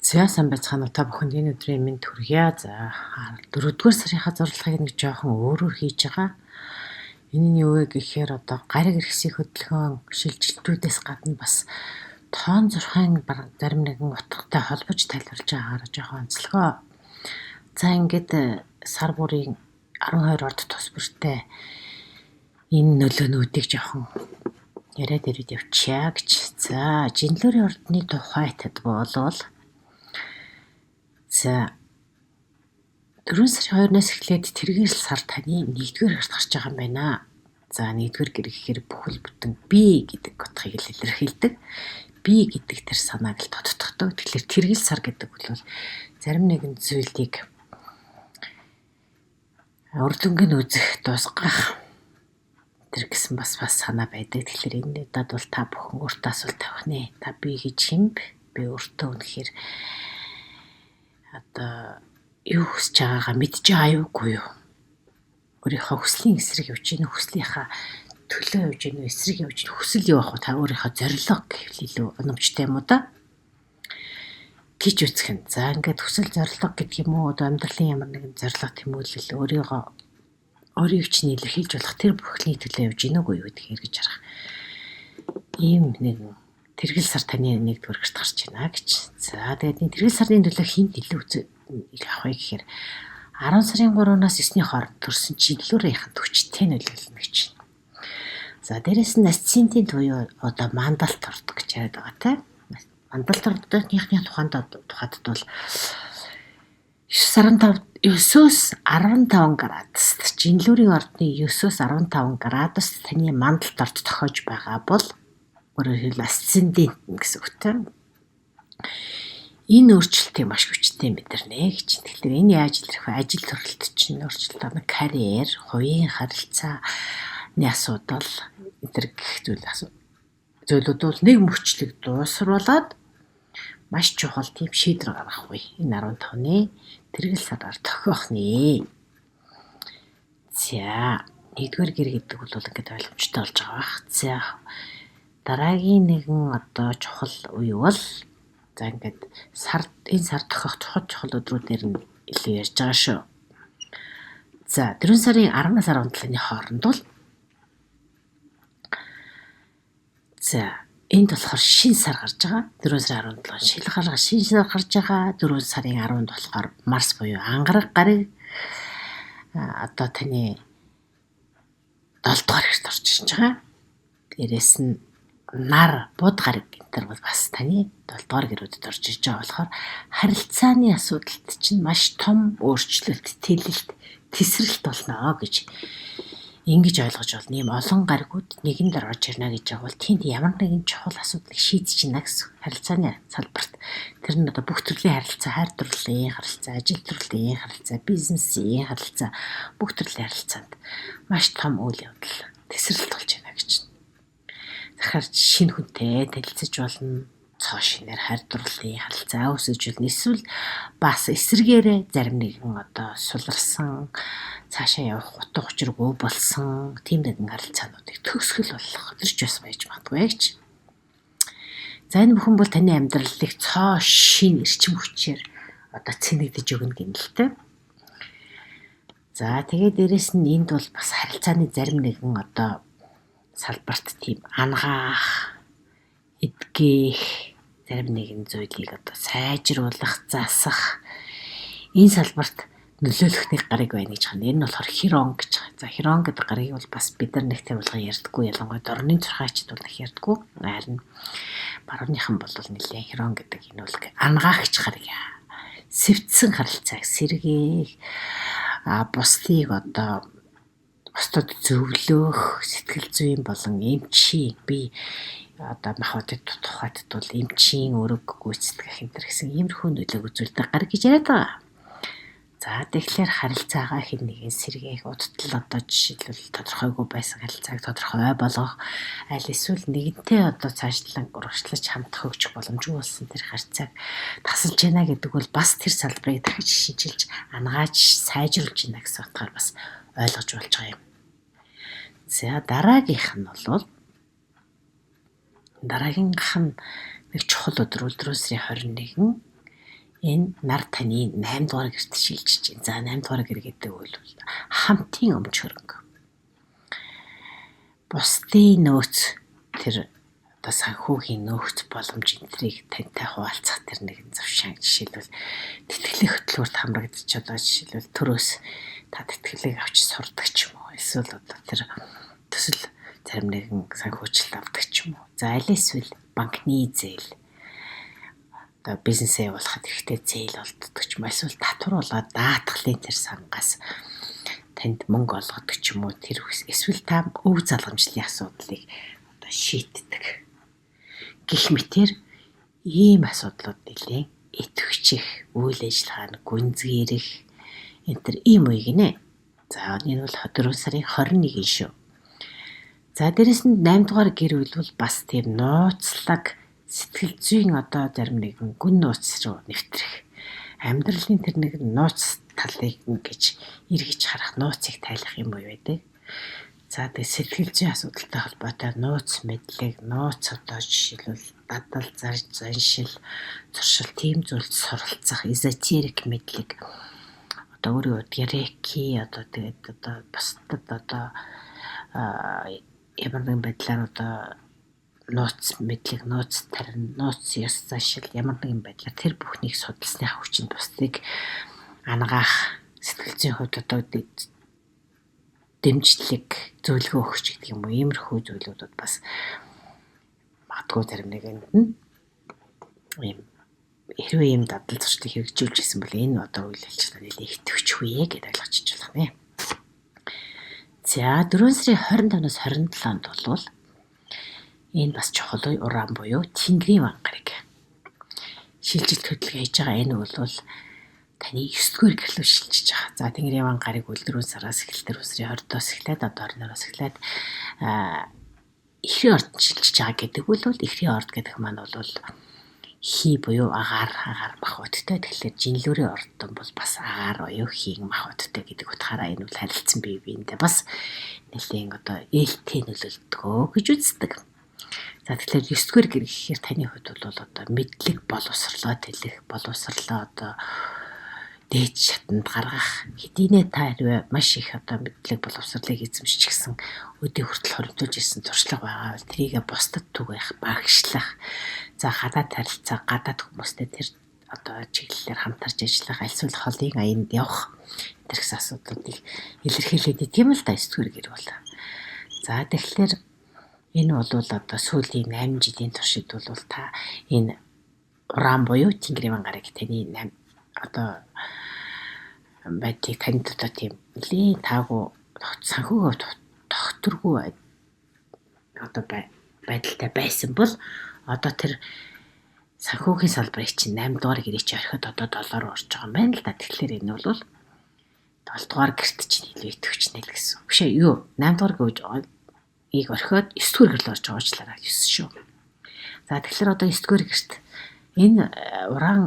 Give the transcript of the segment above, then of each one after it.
За сайн байцгаана уу та бүхэнд энэ өдрийн мэнд хүргье. За 4-р сарынхаа зурлагыг нэг жоохон өөрөөр хийж байгаа. Энэ нь юу вэ гэхээр одоо гариг иргэсийн хөдөлгөөн шилжилтүүдээс гадна бас тоон зурхайн зарим нэгэн утгатай холбож тайлбарлаж байгаагаар жоохон онцлогоо. За ингээд сар бүрийн 12 орд тус бүртээ энэ нөлөөнүүдийг жоохон яриад явчихъя гэж. За жинлүүрийн ордны тухай тадболвол за 4 сарын 2-наас эхлээд тэргээр сар таны 1-р гэрт гарч байгаа юм байна. За 1-р гэр гэхээр бүхэл бүтэн би гэдэг утгыг илэрхийлдэг. Би гэдэг тэр санааг л тодтогдог. Тэгэхээр тэргэл сар гэдэг бол зарим нэгэн зүйлийг урдөнгө үзэх, дуусгах тэр гэсэн бас санаа байдаг. Тэгэхээр энэ надад бол та бүхэн өөртөө асуулт тавих нэ. Та би гэж хэмб? Би өөртөө үнэхээр одоо юу хүсэж байгаагаа мэдж байгаа юугүй юу? Өөрийнхөө хүслийн эсрэг явж гин хүслийнхаа төлөө явж гин эсрэг явж гин хүсэл юу ах вэ? Та өөрийнхөө зорилго гэвэл илүү оновчтой юм уу да? Гэж үзэх юм. За ингээд хүсэл зорилго гэдэг юм уу? Одоо амьдралын ямар нэгэн зорилго тэмүүлэл өөрийг чинь илэрхийлж болох тэр бүхний төлөө явж гин үгүй юу гэдгийг эргэж харах. Ийм нэгэн тэргэл сар таны 1-р гэрт гарч байна гэж. За тэгээд энэ тэргэл сарын төлөө хинт илүү авах вэ гэхээр 10 сарын 3-наас 9-ний хооронд төрсэн жинлүүрийнхэн төвчтэй нөлөөлнө гэж. За дээрэс нь асцентийн буюу одоо мандалт орд гэж яриад байгаа тийм. Мандалт ордныхны тухайд бол 9-15 градуст жинлүүрийн ордны 9-15 градуст таны мандалт орд тохиож байгаа бол өөрөөр хэлбэл асцендент гэсэн үг тийм. Энэ өөрчлөлтийг маш хүчтэй мэдэрнэ гэж. Тэгэхээр энэ яаж илэрх вэ? Ажил төрөлт чинь өөрчлөлт орно, карьер, хувийн харилцааны асуудал энэ зүйлүүд бол нэг мөчлөг дуусруулад маш чухал тийм шийдвэр гаргах вэ. Энэ 15-ны тэргэл сараар тохиох нэ. За 1-р гэр гэдэг бол ингээд ойлгомжтой болж байгаа бах. За дараагийн нэгэн одоо чухал үе бол за ингээд энэ сар тохиох чухал өдрүүдээр нь илүү ярьж байгаа шүү. За 4 сарын 10-наас 17-ны хооронд бол за энд болохоор шинэ сар гарч байгаа. 4 сарын 17 шинэ сар гарч байгаа. 4 сарын 10-нд болохоор Марс буюу ангараг гарыг одоо таны 7-р гэрт орж ирж байгаа. Дээрээс нь нар бод гараг гэнтэр бол бас таны 7-р гэрүүдэд орж ирж байгаа болохоор харилцааны асуудалд чинь маш том өөрчлөлт, тесрэлт болно гэж ингэж ойлгож байна. Ийм олон гаригууд нэгэн дээр орж ирнэ гэж байгаа бол тэнд ямар нэгэн чухал асуудлыг шийдэж гинэ гэсэн харилцааны салбарт. Тэр нь одоо бүх төрлийн харилцаа, хайр дурлалын харилцаа, ажил дурлалын харилцаа, бизнесийн харилцаа, бүх төрлийн харилцаанд маш том үйл явдал тесрэлт болж байна гэж. Тэгэхээр шинэ хүнтэй танилцаж болно. Цоо шинээр хайр дурлалын харилцаа өсөж болно. Эсвэл бас эсрэгээрээ зарим нэгэн одоо суларсан цаашаа явах утга учиргүй болсон тийм нэгэн харилцаануудыг төгсгөл болох төрж бас байж магадгүй гэж. За энэ бүхэн бол таны амьдралыг цоо шин эрчим хүчээр одоо цэнэгдэж өгнө гэнэлтэй. За тэгээд дээрэс нь энд бол бас харилцааны зарим нэгэн одоо салбарт тийм ангаах, эдгэх зарим нэгэн зүйлийг одоо сайжруулах, засах энэ салбарт нөлөөлөх нэг гариг байна гэж байна. Энэ нь болохоор Хирон гэж байгаа. За Хирон гэдэг гарыг бол бас бид нар нэг тэр болгон ярьдаггүй. Ялангуяа дорны зурхаачд бол их ярьдаггүй. Харин барууныхан бол нэлээд Хирон гэдэг энэ бол ангаагч гариг. Сэвцсэн харилцааг сэргээх, бусдыг одоо бусдад зөвлөх, сэтгэл зүйн болон эмчийн би одоо махбодын тухайд бол эмчийн өрөг гүйцэтгэх энэ гэсэн иймэрхүү нөлөөг үзүүлдэг гариг гэж яриад байгаа. За тэгэхээр харилцаагаа хэн нэгэн сэргээх, удтал одоо жишээлбэл тодорхойгүй байсан харилцааг тодорхой болгох, аль эсвэл нэгэнтэй одоо цаашлан урагшлаж хамтах өгчих боломжгүй болсон тэр харилцааг тасалж яана гэдэг бол бас тэр салбарыг дахиж шинжилж, ангааж, сайжруулж яана гэсэн утгаар бас ойлгож болж байгаа юм. За дараагийнх нь бол дараагийнх нь нэг чухал өдөр 4 сарын 21 Энэ нар таны 8 дугаар гэрт шилжиж байна. За 8 дугаар гэр гэдэг үйл бол хамтын өмч хөрөнгө. Бусдын нөөц тэр одоо санхүүгийн нөөц боломж энтрийг тантай хуваалцах тэр нэгэн завшаан. Жишээлбэл тэтгэлэг хөтөлбөрт хамрагдчих одоо жишээлбэл төрөөс та тэтгэлэг авч сурдаг ч юм уу. Эсвэл одоо тэр төсөл зарим нэгэн санхүүжилт авдаг ч юм уу. За аль эсвэл банкны зээл одоо бизнесээ явуулахад хэрэгтэй зээл олддог ч юм уу. Эсвэл татвруулаад даатгалын тэр сангаас танд мөнгө олгодог ч юм уу. Тэр эсвэл та өв залгамжлалын асуудлыг одоо шийддэг. Гэх мэтэр ийм асуудлууд нэлээд идэвхжих, үйл ажиллагаа нь гүнзгийрэх энэ төр ийм үе гинэ. За энэ бол 4 сарын 21 шүү. За дээрэс нь 8 дугаар гэр бүл бол бас тийм нууцлаг сэтгэл зүйн одоо зарим нэгэн гүн нууц руу нэвтрэх. Амьдралын тэр нэг нууц талыг ингэж эргэж харах, нууцыг тайлах юм уу байдаг. За тэгээд сэтгэл зүйн асуудалтай холбоотой нууц мэдлэг, нууц одоо жишээлбэл дадал, заншил, зуршил, тийм зүйлд суралцах, эзотерик мэдлэг одоо өөрөөр рейки одоо тэгээд одоо бусдад одоо ямар нэгэн байдлаар одоо нууц мэдлэг, нууц тарин, нууц ёс заншил ямар нэгэн байдлаар тэр бүхнийг судалсны хүчин бусдыг ангаах, сэтгэл зүйн хувьд одоо дэмжлэг, зөвлөгөө өгч гэдэг юм уу. Иймэрхүү зүйлүүд бас магадгүй зарим нэгэнд нь ийм хэрвээ ийм дадал зуршлыг хэрэгжүүлж ирсэн бол энэ одоо үйл ажиллагаа нэлээд идэвхжих үе гэдээ ойлгож болох нэ. За 4 сарын 25-наас 27-нд бол энэ бас чухал үе уран буюу Тэнгэрийн ван гараг шилжилт хөдөлгөөн хийж байгаа. Энэ бол таны 9-р гэрлөө шилжиж байгаа. За Тэнгэрийн ван гараг үл 4 сараас эхэлт 4 сарын 20-оос эхлээд одоо 22-оос эхлээд Эхрийн орд шилжиж байгаа гэдэг бол Эхрийн орд гэдэг маань бол хий буюу агаар махбодтой. Тэгэхээр жинлүүрийн ордон бол бас агаар буюу хийн махбодтой гэдэг утгаараа энэ бол харилцсан бие биендээ бас нэлийн одоо ээлтэй нөлөөлдөг гэж үздэг. За тэгэхээр 9-р гэр гэхээр таны хувьд бол одоо мэдлэг боловсрлоо тэлэх, боловсрлоо одоо дээд шатанд гаргах хэдийнэ та хэрвээ маш их одоо мэдлэг боловсрлыг эзэмшиж гисэн өдөө хүртэл хоримтуулж ирсэн туршлага байгаа бол тэрийгэ бусдад түгэх, багшлах, за гадаад харилцаа, гадаад хүмүүстэй тэр одоо чиглэлээр хамтарч ажиллах, альсвал холын аянд явах тэрхс асуудлуудыг илэрхийлээд тийм л да 9-р гэр бол. За тэгэхээр энэ бол одоо сүүлийн 8 жилийн туршид бол та энэ уран буюу Тэнгэрийн ван гараг таны одоо байдгийг танд одоо тийм нэлийн таагүй санхүүгөө тогтворгүй одоо байдалтай байсан бол одоо тэр санхүүгийн салбарыг чинь 8 дугаар гэрээ чи орхиод одоо 7 руу орж байгаа юм байна л да. Тэгэхээр энэ бол 7 дугаар гэрт чинь илүү идэвхжнэ л гэсэн. Биш ээ юу 8 дугаар гэрийг орхиод 9 дугаар гэрэл орж байгаа уучлаарай 9 шүү. За тэгэхээр одоо 9 дугаар гэрт энэ уран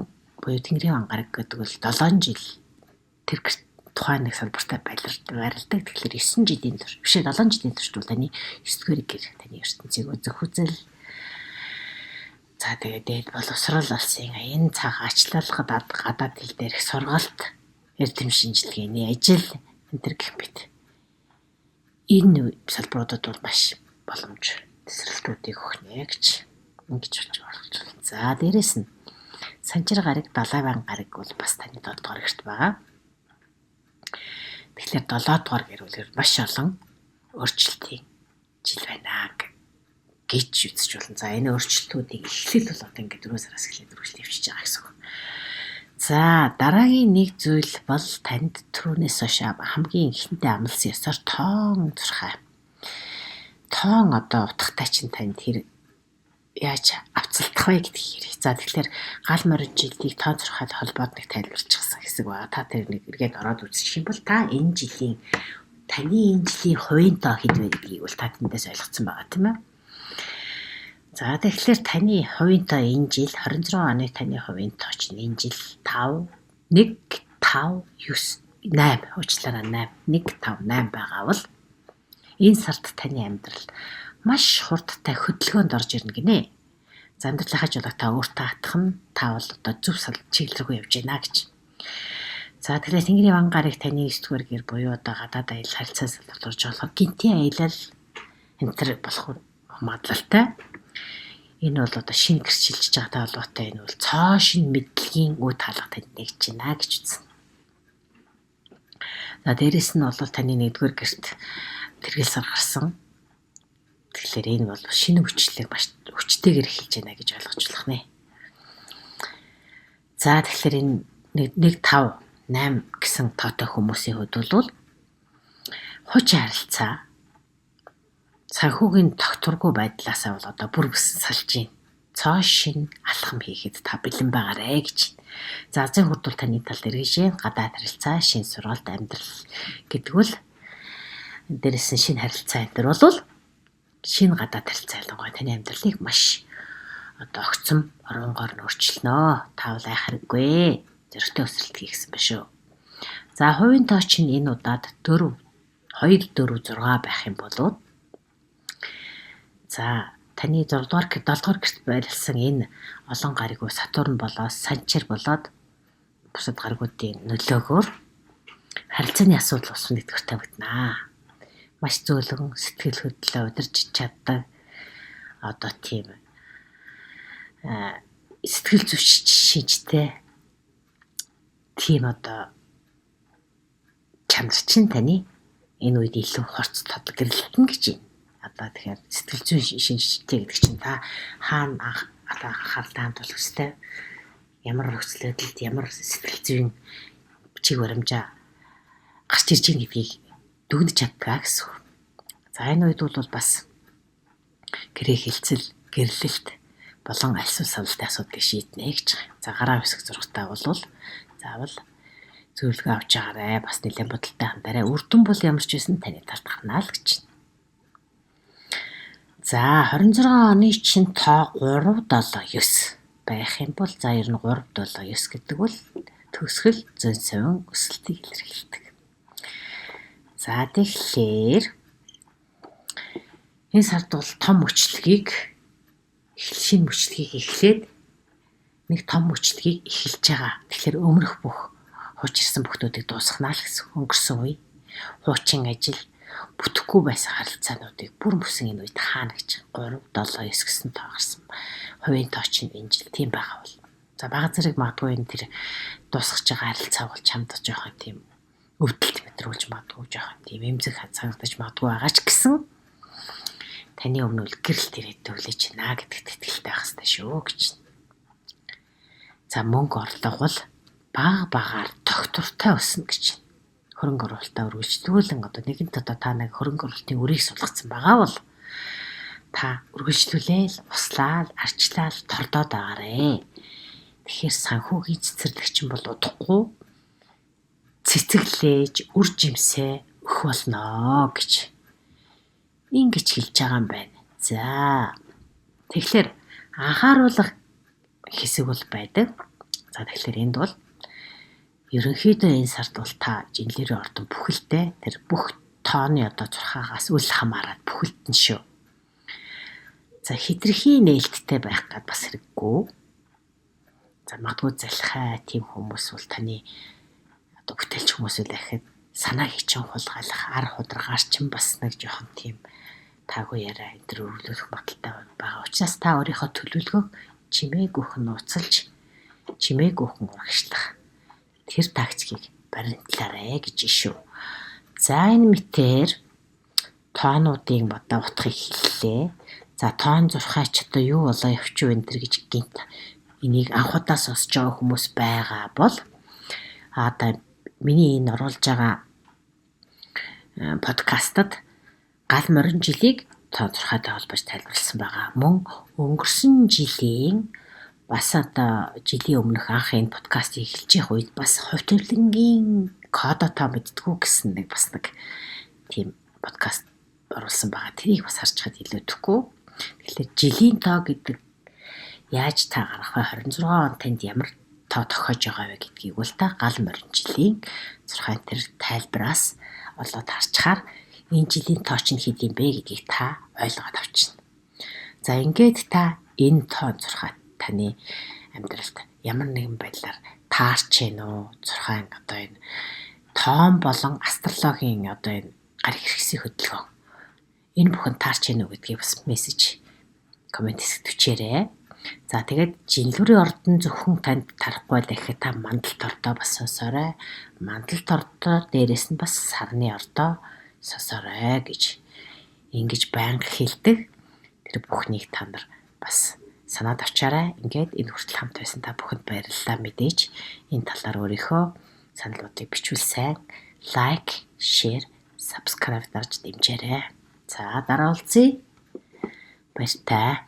буюу Тэнгэрийн ван гараг гэдэг бол 7 жил тэр тухайн нэг салбартай байрладаг. Тэгэхээр 9 жилийн турш биш 7 жилийн турш бол таны 9 дугаар гэр таны ертөнцийг үзэх үзэл. За тэгээд дээд боловсрал алсын энэ цаг ачлалгад гадаад хэл дээрх сургалт, эрдэм шинжилгээний ажил энэ төр гэх мэт. Энэ салбаруудад бол маш боломж тесрэлтүүдийг өгнө гэж ингэж болж байна. За дээрэс нь Санчир гараг, Далай ван гараг бол бас таны 7 дугаар гэрт байгаа. Тэгэхээр 7 дугаар гэр бүлээр маш олон өөрчлөлтийн жил байна гэж үзэж болно. За энэ өөрчлөлтүүдийг эхлэл бол одоо ингээд 4 сараас эхлээд үргэлжлүүлж явчихж байгаа гэсэн үг. За дараагийн нэг зүйл бол танд түрүүнээс хойш хамгийн ихэнтэй амлсан ёсоор тоон зурхай. Тоон одоо утгатай чинь танд хэрэг яаж авцалдах вэ гэдэг хэрэг. За тэгэхээр гал морин жилийг тоон зурхайд холбоод нэг тайлбарчихсан хэсэг байгаа. Та тэр нэг эргээд ороод үзчих юм бол та энэ жилийн таны энэ жилийн хувийн тоо хэд вэ гэдгийг бол та тэндээс ойлгоцсон байгаа тийм ээ. За тэгэхээр таны хувийн тоо энэ жил 26 оны таны хувийн тоо чинь энэ жил 5 1 5 9 8 уучлаарай 8 1 5 8 байгаа бол энэ сард таны амьдрал маш хурдтай хөдөлгөөнд орж ирнэ гинэ. За амьдралынхаа жолоо та өөртөө хатах нь та бол одоо зөв чиглэл рүү явж байна гэж. За тэгэхээр Тэнгэрийн вангарыг таны 9-р гэр буюу одоо гадаад аялал харилцаас тулгарч болох гинтийн аялал энтер болох магадлалтай. Энэ бол одоо шинэ гэрчилж байгаа талбартай энэ бол цоо шинэ мэдлэгийн үе таалга танд нэгж байна гэж үзсэн. За дээрэс нь бол таны 1-р гэрт тэргэл сар гарсан. Тэгэхээр энэ бол шинэ хүчлэг маш хүчтэйгээр эхэлж байна гэж ойлгож болох нэ. За тэгэхээр энэ 1 5 8 гэсэн тоотой хүмүүсийн хувьд бол хуучийн харилцаа санхүүгийн тогтворгүй байдлаасаа бол одоо бүр бүсэн салж байна. Цоо шин алхам хийхэд та бэлэн байгаарэ гэж. За азын хурд бол таны талд эргэж гадаад харилцаа, шин сургалт, амьдрал гэдэг бол дээрээс нь шинэ харилцаа энэ бол шинэ гадаад харилцаа ялангуяа таны амьдралыг маш одоо огцом оронгоор нь өөрчилнө. Та бол айхаргүй зөрөгтэй өсрэлт хийсэн ба шүү. За хувийн тооч нь энэ удаад 4 2 4 6 байх юм болоо. За таны 6-р гэрт 7-р гэрт байрлсан энэ олон гаригуу Сатурн болоод Санчир болоод бусад гаригуудын нөлөөгөөр харилцааны асуудал болсон нэгдүгээр тавигдана. Маш зөөлөн сэтгэл хөдлөлөө удирж чаддаг одоо тийм сэтгэл зүйч шинжтэй тийм одоо чанар чинь таны энэ үед илүү хорц тодлог гэрэлтэн гэж юм. Одоо тэгэхээр сэтгэл зүйн шинжтэй гэдэг чинь та хаана одоо анхаарлаа хандуулах ёстой, ямар нөхцөлөдөлд ямар сэтгэл зүйн чиг баримжаа гарч ирж байгаа гэдгийг дүгнэж чаддаг гэсэн. За энэ үед бол бас гэрээ хилцэл, гэрлэлт болон альсвал савлтын асуудлыг шийднэ гэж. За гараа хэсэг зургатаа бол заавал зөвлөгөө авч байгаарэ. Бас нэлээд бодолтой хандаарай. Үрдэн бол ямар ч байсан таны талд гарнаа л гэж. За 26 оны чинь тоо 379 байх юм бол за ер нь 379 гэдэг бол төгсгөл зөн совин өсөлтийг илэрхийлдэг. За тэгэхээр энэ сард бол том мөчлөгийг шинэ мөчлөгийг эхлээд нэг том мөчлөгийг эхэлж байгаа. Тэгэхээр өмнөх бүх хуучирсан бүхнүүдийг дуусгана л гэсэн. Өнгөрсөн үе хуучин ажил бүтэхгүй байсан харилцаануудыг бүр мөсөн энэ үед хаана гэж 3 7 9 гэсэн тоо гарсан. Хувийн тооч нь энэ жил тийм байгаа бол. За бага зэрэг магадгүй энэ тэр дуусгаж байгаа харилцаа бол чамд жоохон тийм өвдөлт мэдрүүлж магадгүй жоохон тийм эмзэг санагдаж магадгүй байгаа ч гэсэн таны өмнө л гэрэлт ирээд төвлөж байна гэдэгт итгэлтэй байх хэрэгтэй шүү гэж. За мөнгө орлого бол бага багаар тогтвортой өснө гэж. Хөрөнгө оруулалтаа үргэлжлүүлэн одоо нэгэнт одоо та нэг хөрөнгө оруулалтын үрийг сулгацсан байгаа бол та үргэлжлүүлээл, услаал, арчлал, тордоод байгаарэ. Тэгэхээр санхүүгийн цэцэрлэгчин бол удахгүй цэцэглээж, үр жимсээ өгөх болно гэж. Ингэж хэлж байгаа юм байна. За. Тэгэхээр анхааруулах хэсэг бол байдаг. За тэгэхээр энд бол ерөнхийдөө энэ сард бол та жинлэрийн ордон бүхэлдээ тэр бүх тооны одоо зурхаагаас үл хамааран бүхэлдэн шүү. За хитрхийн нээлттэй байх гад бас хэрэггүй. За магадгүй залхай тийм хүмүүс бол таны одоо бүтээлч хүмүүс үл ахад санаа хийчин хулгайлах ар худрагаарч бас нэг жоохон тийм таагүй яриа энэ төр өргөлөх баталтай байгаа. Учираас та өөрийнхөө төлөвлөгөөг чимээгүйхэн нууцлж чимээгүйхэн урагшлах тэр тактикийг баримтлаарэ гэж шүү. За энэ мэтэр тоонуудыг бодоо утгыг хэллээ. За тоон зурхаач одоо юу болоо явчих вэ энэ гэж гинт энийг анхудаа сонсож байгаа хүмүүс байгаа бол одоо миний энэ оруулж байгаа подкастад гал морин жилийг тоон зурхаатай холбож тайлбарласан байгаа. Мөн өнгөрсөн жилийн бас одоо жилийн өмнөх анх энэ подкастыг эхэлж явах үед бас хувь тавилангийн кодотоо мэдтгүү гэсэн нэг бас нэг тийм подкаст оруулсан байгаа. Тэрийг бас харж хад илүүдэхгүй. Тэгэхээр жилийн тоо гэдэг яаж та гарах вэ? 26 он танд ямар тоо тохиож байгаа вэ гэдгийг бол та гал морин жилийн 6 тэр тайлбараас олоод харчаар энэ жилийн тоо чинь хэд юм бэ гэдгийг та ойлгоод авчна. За ингээд та энэ тоон зурхай таны амьдралд ямар нэгэн байдлаар таарч гэнэ үү? Зурхай одоо энэ тоон болон астрологийн одоо энэ гар хэрэгслийн хөдөлгөөн энэ бүхэн таарч гэнэ үү гэдгийг бас мессеж комент хэсэгт бичээрэй. За тэгээд жинлүүрийн ордон зөвхөн танд тарахгүй дахиад та мандалт ордоо бас сонсоорой. Мандалт ордоо дээрээс нь бас сарны ордоо сонсоорой гэж ингэж байнга хэлдэг. Тэр бүхнийг та нар бас санаад авчаарай. Ингээд энэ хүртэл хамт байсан та бүхэнд баярлалаа мэдээж. Энэ талаар өөрийнхөө саналуудыг бичвэл лайк, шеэр, subscribe дарж дэмжээрэй. За дараа уулзъя. Баяртай.